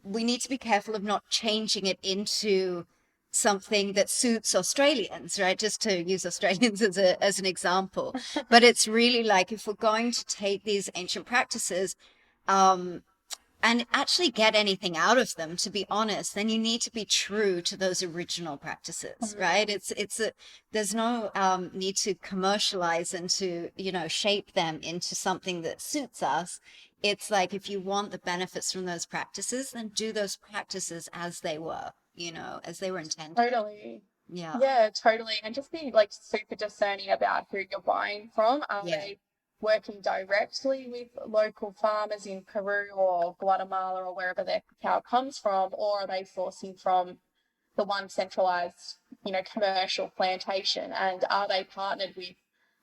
we need to be careful of not changing it into something that suits Australians, right? Just to use Australians as an example. But it's really like, if we're going to take these ancient practices, um, and actually get anything out of them, to be honest, then you need to be true to those original practices, right? There's no need to commercialize and to, shape them into something that suits us. It's like, if you want the benefits from those practices, then do those practices as they were, as they were intended. Totally. Yeah. Yeah, totally. And just be like super discerning about who you're buying from. Are Yeah. they working directly with local farmers in Peru or Guatemala or wherever their cacao comes from, or are they sourcing from the one centralized, commercial plantation? And are they partnered with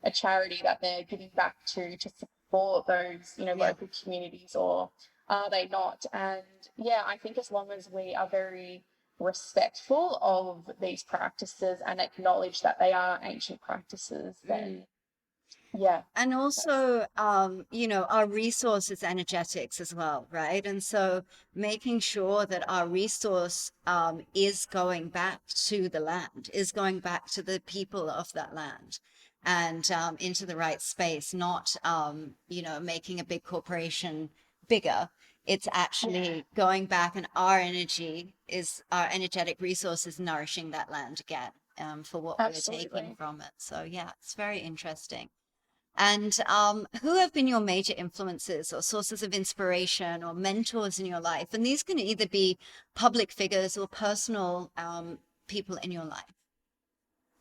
a charity that they're giving back to support those, Yeah. local communities, or are they not? And yeah, I think as long as we are very respectful of these practices and acknowledge that they are ancient practices, then yeah. And also, our resource is energetics as well, right? And so making sure that our resource is going back to the land, is going back to the people of that land, and into the right space, not, making a big corporation bigger. It's actually going back, and our energetic resources nourishing that land again, for what we're taking from it. So yeah, it's very interesting. And who have been your major influences or sources of inspiration or mentors in your life? And these can either be public figures or personal people in your life.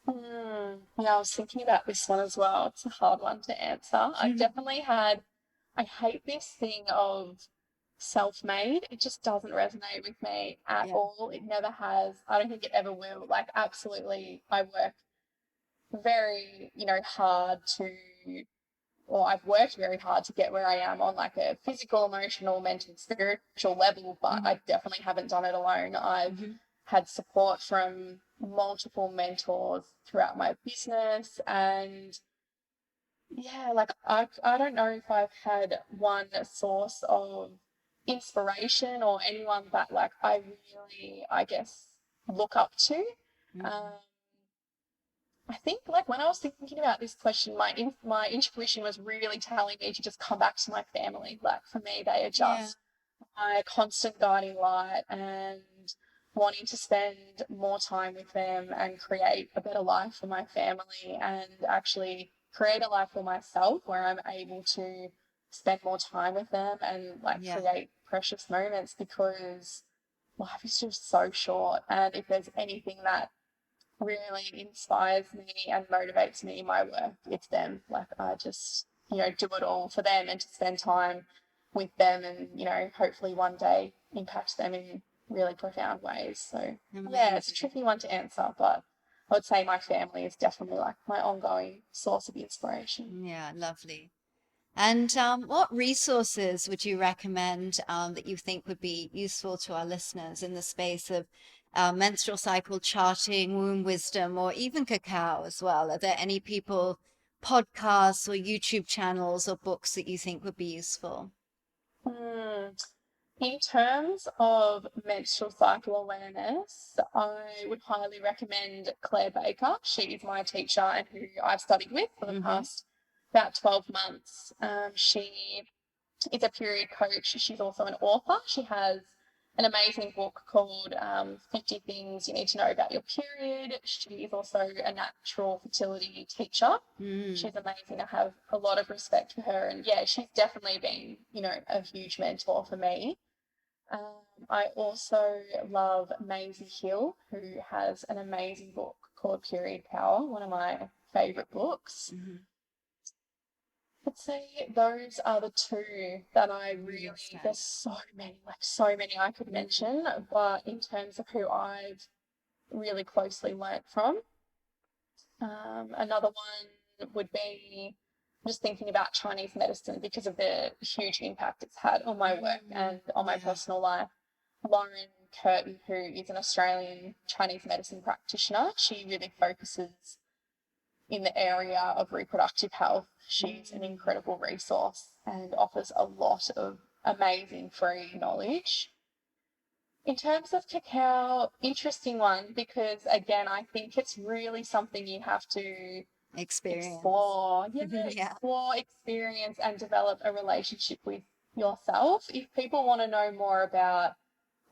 Yeah, I was thinking about this one as well. It's a hard one to answer. I've definitely had, I hate this thing of self-made. It just doesn't resonate with me at all. It never has. I don't think it ever will. Like, absolutely, I work very, hard to, or I've worked very hard to get where I am on like a physical, emotional, mental, spiritual level, but I definitely haven't done it alone. I've had support from multiple mentors throughout my business, and yeah, like I don't know if I've had one source of inspiration or anyone that like I really, I guess, look up to. I think like when I was thinking about this question, my intuition was really telling me to just come back to my family. Like for me, they are just my constant guiding light, and wanting to spend more time with them and create a better life for my family, and actually create a life for myself where I'm able to spend more time with them and like create precious moments, because life is just so short. And if there's anything that really inspires me and motivates me in my work, it's them. Like I just, do it all for them, and to spend time with them, and, hopefully one day impact them in really profound ways. So yeah, it's a tricky one to answer, but I would say my family is definitely like my ongoing source of inspiration. Yeah, lovely. And what resources would you recommend that you think would be useful to our listeners in the space of menstrual cycle charting, womb wisdom, or even cacao as well? Are there any people, podcasts or YouTube channels or books that you think would be useful? In terms of menstrual cycle awareness, I would highly recommend Claire Baker. She is my teacher and who I've studied with for the past about 12 months. She is a period coach. She's also an author. She has an amazing book called 50 Things You Need to Know About Your Period. She is also a natural fertility teacher. She's amazing. I have a lot of respect for her. And yeah, she's definitely been, a huge mentor for me. I also love Maisie Hill, who has an amazing book called Period Power, one of my favourite books. I'd say those are the two that I really, there's so many I could mention, but in terms of who I've really closely learnt from, another one would be just thinking about Chinese medicine because of the huge impact it's had on my work and on my personal life. Lauren Curtin, who is an Australian Chinese medicine practitioner. She really focuses in the area of reproductive health. She's an incredible resource and offers a lot of amazing free knowledge. In terms of cacao, interesting one, because again, I think it's really something you have to Experience. explore, Yeah. explore, experience, and develop a relationship with yourself. If people want to know more about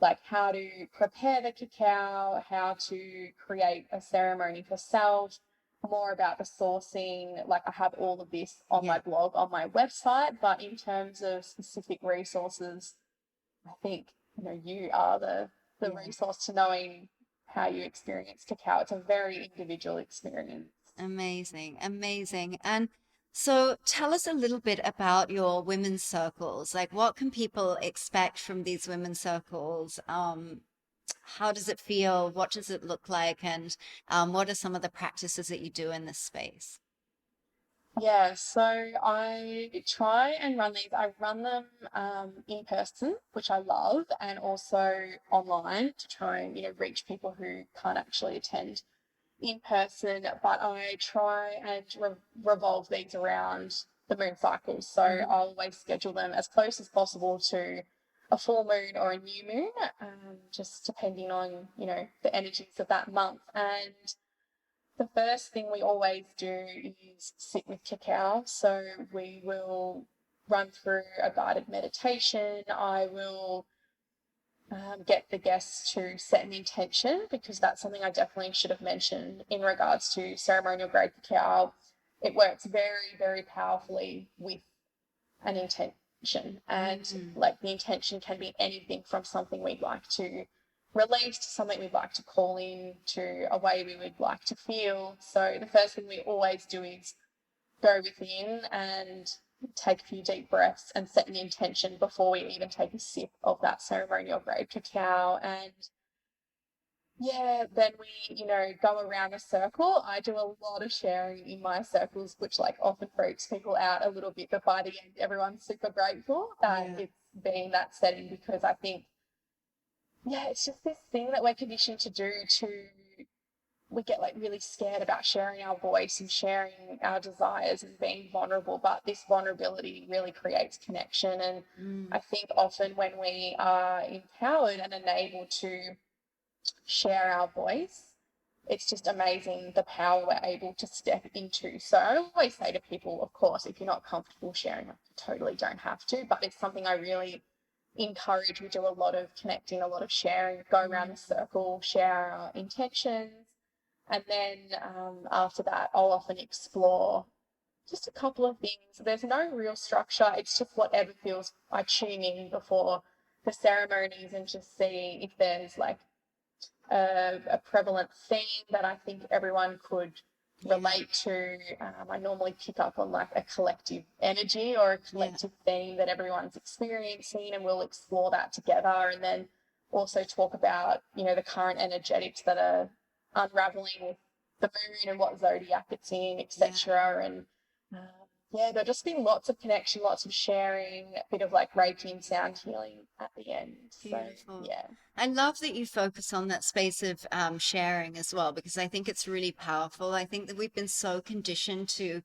like how to prepare the cacao, how to create a ceremony for self, more about the sourcing, like I have all of this on my blog, on my website. But in terms of specific resources, I think, you know, you are the resource to knowing how you experience cacao. It's a very individual experience. Amazing, amazing. And so tell us a little bit about your women's circles. Like, what can people expect from these women's circles? How does it feel? What does it look like? And what are some of the practices that you do in this space? Yeah, so I try and run these. I run them in person, which I love, and also online to try and, you know, reach people who can't actually attend in person. But I try and revolve these around the moon cycles. So I'll always schedule them as close as possible to a full moon or a new moon, just depending on, you know, the energies of that month. And the first thing we always do is sit with cacao. So we will run through a guided meditation. I will get the guests to set an intention, because that's something I definitely should have mentioned in regards to ceremonial grade cacao. It works very, very powerfully with an intention. And like the intention can be anything from something we'd like to release to something we'd like to call in to a way we would like to feel. So the first thing we always do is go within and take a few deep breaths and set an intention before we even take a sip of that ceremonial grade cacao. And yeah, then we, you know, go around a circle. I do a lot of sharing in my circles, which like often freaks people out a little bit, but by the end, everyone's super grateful that it's been that setting, because I think, yeah, it's just this thing that we're conditioned to do we get like really scared about sharing our voice and sharing our desires and being vulnerable, but this vulnerability really creates connection. And I think often when we are empowered and enabled to share our voice, it's just amazing the power we're able to step into. So I always say to people, of course, if you're not comfortable sharing, you totally don't have to, but it's something I really encourage. We do a lot of connecting, a lot of sharing, go around the circle, share our intentions. And then after that, I'll often explore just a couple of things. There's no real structure. It's just whatever feels. I tune in before the ceremonies and just see if there's like a prevalent theme that I think everyone could relate to. I normally pick up on like a collective energy or a collective theme that everyone's experiencing, and we'll explore that together. And then also talk about, you know, the current energetics that are unraveling with the moon and what zodiac it's in, etc. And there'll just be lots of connection, lots of sharing, a bit of like Reiki and sound healing at the end. Beautiful. So, yeah. I love that you focus on that space of sharing as well, because I think it's really powerful. I think that we've been so conditioned to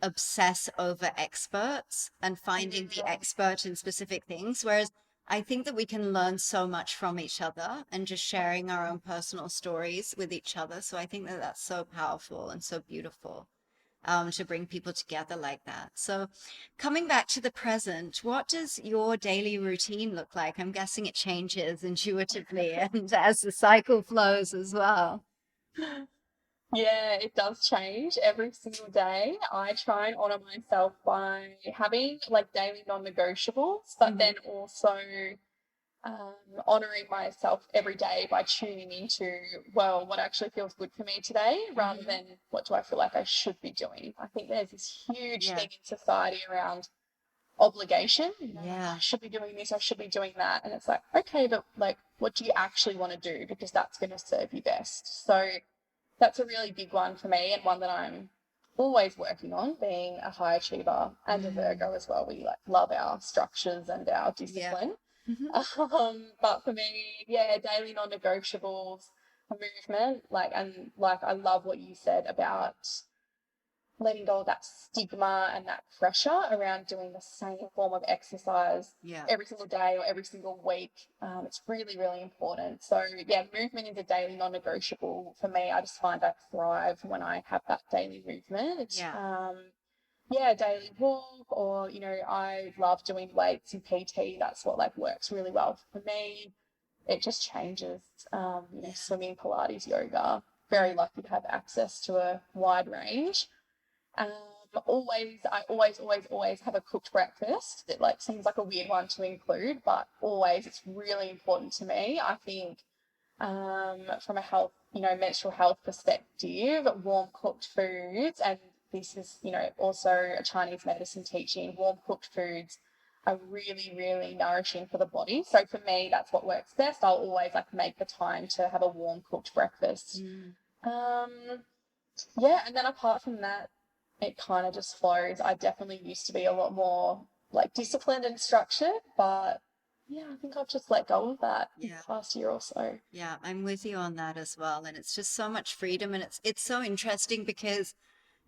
obsess over experts and finding the expert in specific things, whereas I think that we can learn so much from each other and just sharing our own personal stories with each other. So I think that that's so powerful and so beautiful, to bring people together like that. So coming back to the present, what does your daily routine look like? I'm guessing it changes intuitively and as the cycle flows as well. Yeah, it does change every single day. I try and honor myself by having like daily non-negotiables, but then also honoring myself every day by tuning into, well, what actually feels good for me today, rather than what do I feel like I should be doing. I think there's this huge thing in society around obligation. You know, like, I should be doing this, I should be doing that. And it's like, okay, but like, what do you actually want to do? Because that's going to serve you best. So that's a really big one for me, and one that I'm always working on, being a high achiever and a Virgo as well. We like love our structures and our discipline. But for me, yeah, daily non-negotiables, movement, like I love what you said about letting go of that stigma and that pressure around doing the same form of exercise Yeah. every single day or every single week. It's really, really important. So, yeah, movement is a daily non negotiable for me. I just find I thrive when I have that daily movement. Yeah. Yeah, daily walk, or, I love doing weights and PT. That's what like works really well for me. It just changes, Yeah. swimming, Pilates, yoga. Very Mm. lucky to have access to a wide range. Um, I always have a cooked breakfast. It like seems like a weird one to include, but always it's really important to me. I think from a health, menstrual health perspective, warm cooked foods, and this is, also a Chinese medicine teaching, warm cooked foods are really, really nourishing for the body. So for me, that's what works best. I'll always like make the time to have a warm cooked breakfast. Mm. Um, yeah, and then apart from that, it kind of just flows. I definitely used to be a lot more like disciplined and structured, but yeah, I think I've just let go of that in Yeah. the past year or so. Yeah, I'm with you on that as well. And it's just so much freedom. And it's so interesting because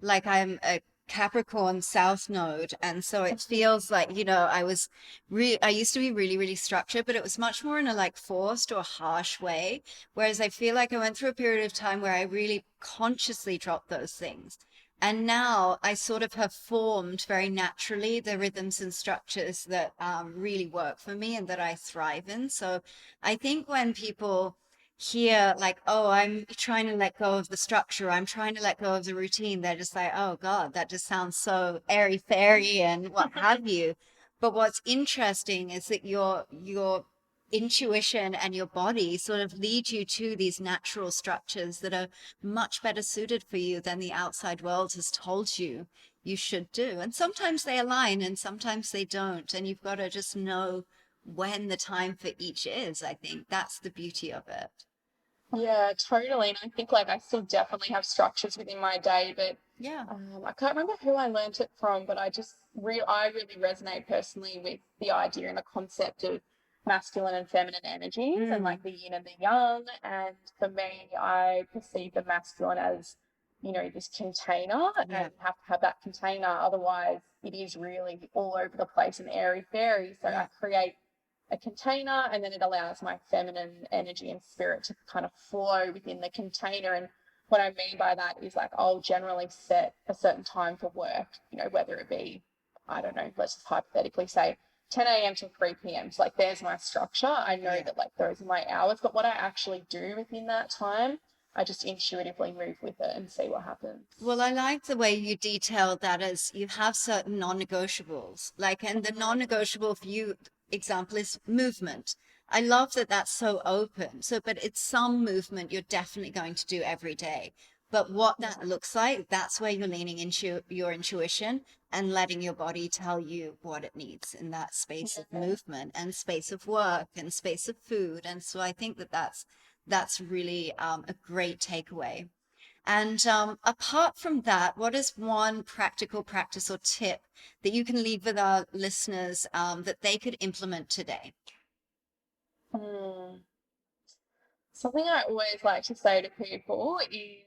like I'm a Capricorn South Node, and so it feels like, I used to be really, really structured, but it was much more in a like forced or harsh way. Whereas I feel like I went through a period of time where I really consciously dropped those things. And now I sort of have formed very naturally the rhythms and structures that really work for me and that I thrive in. So I think when people hear like, oh, I'm trying to let go of the structure, I'm trying to let go of the routine, they're just like, oh God, that just sounds so airy fairy and what have you. But what's interesting is that your intuition and your body sort of lead you to these natural structures that are much better suited for you than the outside world has told you you should do. And sometimes they align and sometimes they don't. And you've got to just know when the time for each is. I think that's the beauty of it. Yeah, totally. And I think like I still definitely have structures within my day, but Yeah. I can't remember who I learnt it from, but I really resonate personally with the idea and the concept of masculine and feminine energies and Mm. like the yin and the yang. And for me, I perceive the masculine as, this container, Yeah. and have to have that container. Otherwise, it is really all over the place and airy fairy. So I Yeah. create a container, and then it allows my feminine energy and spirit to kind of flow within the container. And what I mean by that is like I'll generally set a certain time for work, whether it be, I don't know, let's just hypothetically say 10 a.m. to 3 p.m. So like there's my structure. I know Yeah. that like those are my hours, but what I actually do within that time, I just intuitively move with it and see what happens. Well, I like the way you detailed that as you have certain non-negotiables. Like, and the non-negotiable for you example is movement. I love that that's so open. So, but it's some movement you're definitely going to do every day. But what that looks like, that's where you're leaning into your intuition and letting your body tell you what it needs in that space of Yeah. movement and space of work and space of food. And so I think that that's really a great takeaway. And apart from that, what is one practical practice or tip that you can leave with our listeners that they could implement today? Hmm. Something I always like to say to people is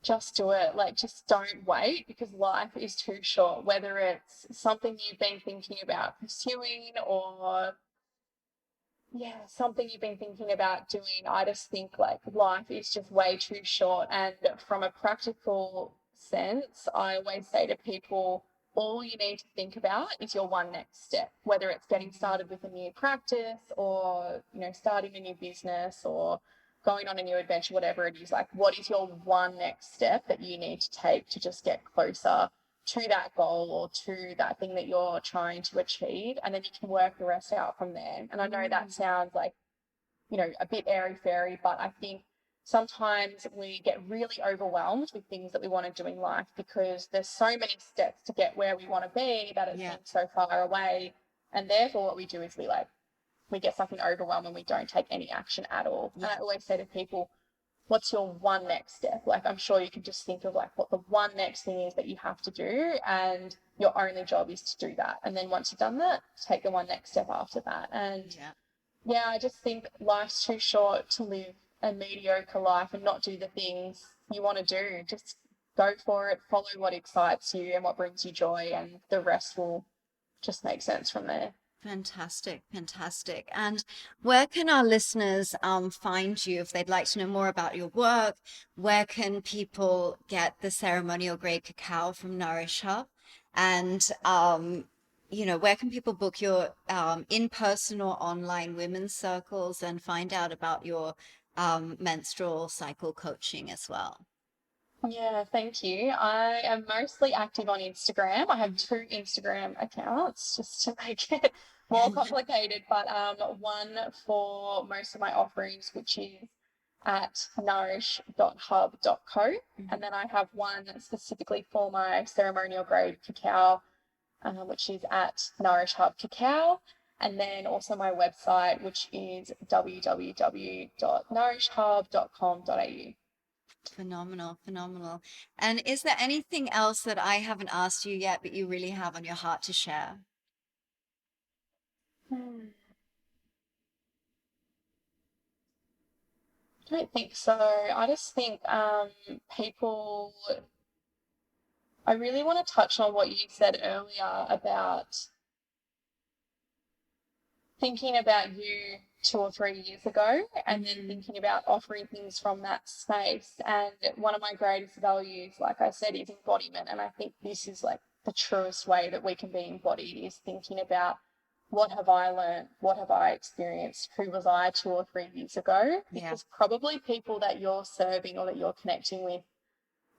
just do it. Like, just don't wait because life is too short. Whether it's something you've been thinking about pursuing or, yeah, something you've been thinking about doing, I just think like life is just way too short. And from a practical sense, I always say to people, all you need to think about is your one next step, whether it's getting started with a new practice or, starting a new business or going on a new adventure, whatever it is. Like, what is your one next step that you need to take to just get closer to that goal or to that thing that you're trying to achieve? And then you can work the rest out from there. And I know that sounds like, a bit airy fairy, but I think sometimes we get really overwhelmed with things that we want to do in life because there's so many steps to get where we want to be that it Yeah. seems so far away. And therefore what we do is we get fucking overwhelmed and we don't take any action at all. And Yeah. I always say to people, what's your one next step? Like, I'm sure you can just think of like what the one next thing is that you have to do, and your only job is to do that. And then once you've done that, take the one next step after that. And yeah, I just think life's too short to live a mediocre life and not do the things you want to do. Just go for it, follow what excites you and what brings you joy, and the rest will just make sense from there. Fantastic, fantastic. And where can our listeners find you if they'd like to know more about your work? Where can people get the ceremonial grade cacao from Nourish Hub? And where can people book your in-person or online women's circles and find out about your menstrual cycle coaching as well? Yeah, thank you. I am mostly active on Instagram. I have two Instagram accounts just to make it more complicated, but one for most of my offerings, which is at nourish.hub.co. And then I have one specifically for my ceremonial grade cacao, which is at Nourish Hub Cacao. And then also my website, which is www.nourishhub.com.au. Phenomenal, phenomenal. And is there anything else that I haven't asked you yet, but you really have on your heart to share? I don't think so. I just think people, I really want to touch on what you said earlier about thinking about you 2 or 3 years ago and then thinking about offering things from that space. And one of my greatest values, like I said, is embodiment. And I think this is like the truest way that we can be embodied, is thinking about what have I learned? What have I experienced? Who was I 2 or 3 years ago? Because probably people that you're serving or that you're connecting with,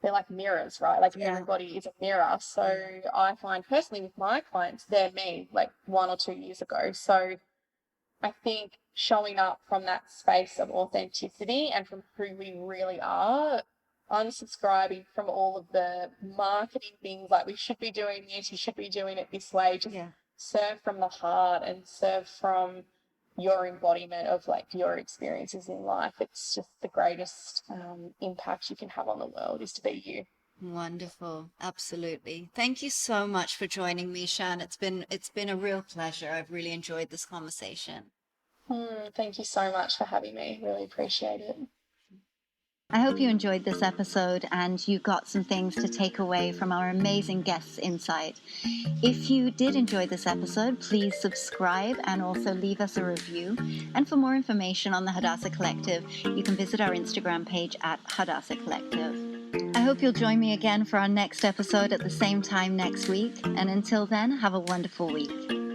they're like mirrors, right? Like everybody is a mirror. So I find personally with my clients, they're me like 1 or 2 years ago. So I think showing up from that space of authenticity and from who we really are, unsubscribing from all of the marketing things like we should be doing this, you should be doing it this way, just serve from the heart and serve from your embodiment of like your experiences in life. It's just the greatest impact you can have on the world is to be you. Wonderful. Absolutely. Thank you so much for joining me, Shan. It's been a real pleasure. I've really enjoyed this conversation. Thank you so much for having me. Really appreciate it. I hope you enjoyed this episode and you got some things to take away from our amazing guests' insight. If you did enjoy this episode, please subscribe and also leave us a review. And for more information on the Hadassah Collective, you can visit our Instagram page at Hadassah Collective. I hope you'll join me again for our next episode at the same time next week. And until then, have a wonderful week.